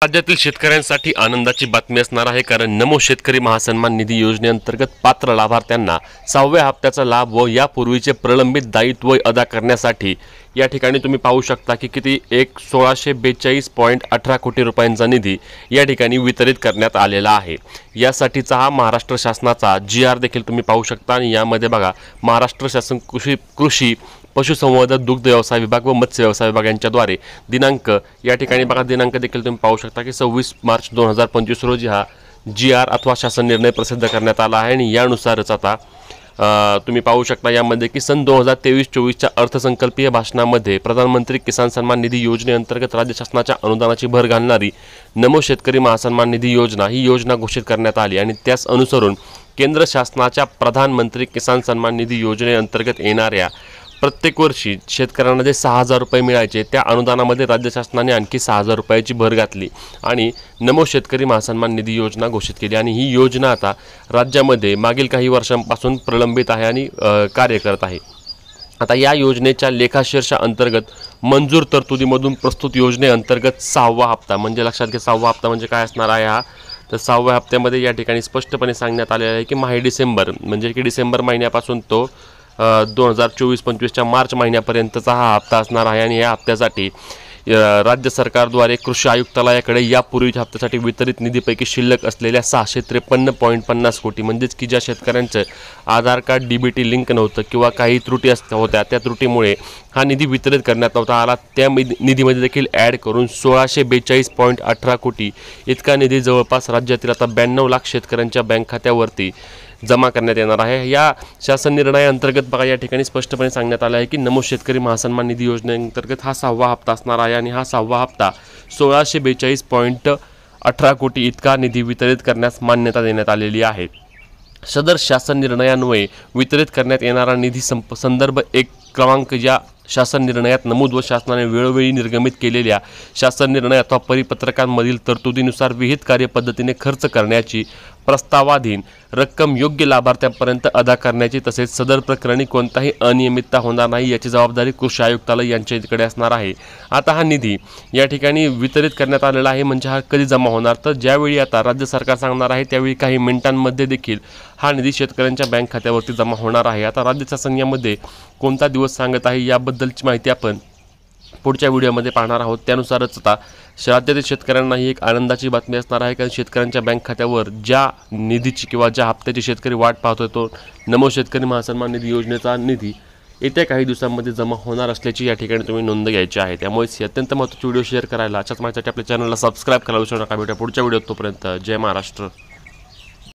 राज्यातील शेतकऱ्यांसाठी आनंदाची बातमी असणार आहे, कारण नमो शेतकरी महासन्मान निधी योजनेअंतर्गत पात्र लाभार्थ्यांना 6व्या हप्त्याचा लाभ व यापूर्वीचे प्रलंबित दायित्व अदा करण्यासाठी या ठिकाणी तुम्ही पाहू शकता की किती 1642.18 कोटी रुपयांचा निधी या ठिकाणी वितरित करण्यात आलेला आहे। यासाठीचा हा महाराष्ट्र शासनाचा GR देखील तुम्ही पाहू शकता आणि यामध्ये बघा महाराष्ट्र शासन कृषी पशुसंवर्धन दुग्ध व्यवसाय विभाग व मत्स्य व्यवसाय विभाग यांच्याद्वारे दिनांक या ठिकाणी बघा दिनांक देखील तुम्ही पाहू शकता की 26 मार्च 2025 रोजी हा GR अथवा शासन निर्णय प्रसिद्ध करण्यात आला आहे आणि यानुसारच आता तुम्ही पाहू शकता यामध्ये की सन 2023-24च्या अर्थसंकल्पीय भाषणामध्ये प्रधानमंत्री किसान सन्मान निधी योजनेअंतर्गत राज्य शासनाच्या अनुदानाची भर घालणारी नमो शेतकरी महासन्मान निधी योजना ही योजना घोषित करण्यात आली आणि त्यास अनुसरून केंद्र शासनाच्या प्रधानमंत्री किसान सन्मान निधी योजनेअंतर्गत येणाऱ्या प्रत्येक वर्षी शेतकऱ्यांना जे 6,000 रुपये मिळायचे त्या अनुदानामध्ये राज्य शासनाने आणखी 6,000 रुपयाची भर घातली आणि नमो शेतकरी महासन्मान निधी योजना घोषित केली आणि ही योजना आता राज्यामध्ये मागील काही वर्षांपासून प्रलंबित आहे आणि कार्य करत आहे। आता या योजनेच्या लेखाशीर्षा अंतर्गत मंजूर तरतुदीमधून प्रस्तुत योजनेअंतर्गत 6वा हप्ता म्हणजे लक्षात घ्या 6वा हप्ता म्हणजे काय असणार आहे हा, तर 6व्या हप्त्यामध्ये या ठिकाणी स्पष्टपणे सांगण्यात आलेलं आहे की माहे डिसेंबर म्हणजे की डिसेंबर महिन्यापासून तो 2024-25च्या मार्च महिन्यापर्यंतचा हा हप्ता असणार आहे आणि या हप्त्यासाठी राज्य सरकारद्वारे कृषी आयुक्तालयाकडे यापूर्वीच्या हप्त्यासाठी वितरित निधीपैकी शिल्लक असलेल्या 653.50 कोटी म्हणजेच की ज्या शेतकऱ्यांचं आधार कार्ड DBT लिंक नव्हतं किंवा काही त्रुटी होत्या त्या त्रुटीमुळे हा निधी वितरित करण्यात नव्हता आला, त्या निधीमध्ये देखील ॲड करून 1642.18 कोटी इतका निधी जवळपास राज्यातील आता 92 लाख शेतकऱ्यांच्या बँक खात्यावरती जमा करण्यात येणार आहे। या शासन निर्णयाअंतर्गत बघा या ठिकाणी स्पष्टपणे सांगण्यात आलं आहे की नमो शेतकरी महासन्मान निधी योजनेअंतर्गत हा 6वा हप्ता असणार आहे आणि हा 6वा हप्ता 1642.18 कोटी इतका निधी वितरित करण्यास मान्यता देण्यात आलेली आहे। सदर शासन निर्णयान्वये वितरित करण्यात येणारा निधी संदर्भ 1 क्रमांक या शासन निर्णयात नमूद व शासनाने वेळोवेळी निर्गमित केलेल्या शासन निर्णय अथवा परिपत्रकांमधील तरतुदीनुसार विहित कार्यपद्धतीने खर्च करण्याची प्रस्तावाधीन रक्कम योग्य लाभार्थ्यांपर्यंत अदा करण्याची तसेच सदर प्रकरणी कोणताही अनियमितता होणार नाही याची जबाबदारी कृषी आयुक्तालय यांच्याकडे असणार आहे। आता हा निधी या ठिकाणी वितरित करण्यात आलेला आहे म्हणजे हा कधी जमा होणार, तर ज्यावेळी आता राज्य सरकार सांगणार आहे त्यावेळी काही मिनिटांमध्ये देखील हा निधी शेतकऱ्यांच्या बँक खात्यावरती जमा होणार आहे। आता राज्य शासन यामध्ये कोणता दिवस सांगत आहे याबद्दलची माहिती आपण पुढच्या व्हिडिओमध्ये पाहणार आहोत। त्यानुसारच आता राज्यातील शेतकऱ्यांना ही एक आनंदाची बातमी असणार आहे, कारण शेतकऱ्यांच्या बँक खात्यावर ज्या निधीची किंवा ज्या हप्त्याची शेतकरी वाट पाहतोय तो नमो शेतकरी महासन्मान निधी योजनेचा निधी येत्या काही दिवसांमध्ये जमा होणार असल्याची या ठिकाणी तुम्ही नोंद घ्यायची आहे। त्यामुळे अत्यंत महत्त्वाची व्हिडिओ शेअर करायला अशाच माहितीसाठी आपल्या चॅनलला सबस्क्राईब करायला विसरू नका। भेटूया पुढच्या व्हिडिओत, तोपर्यंत जय महाराष्ट्र।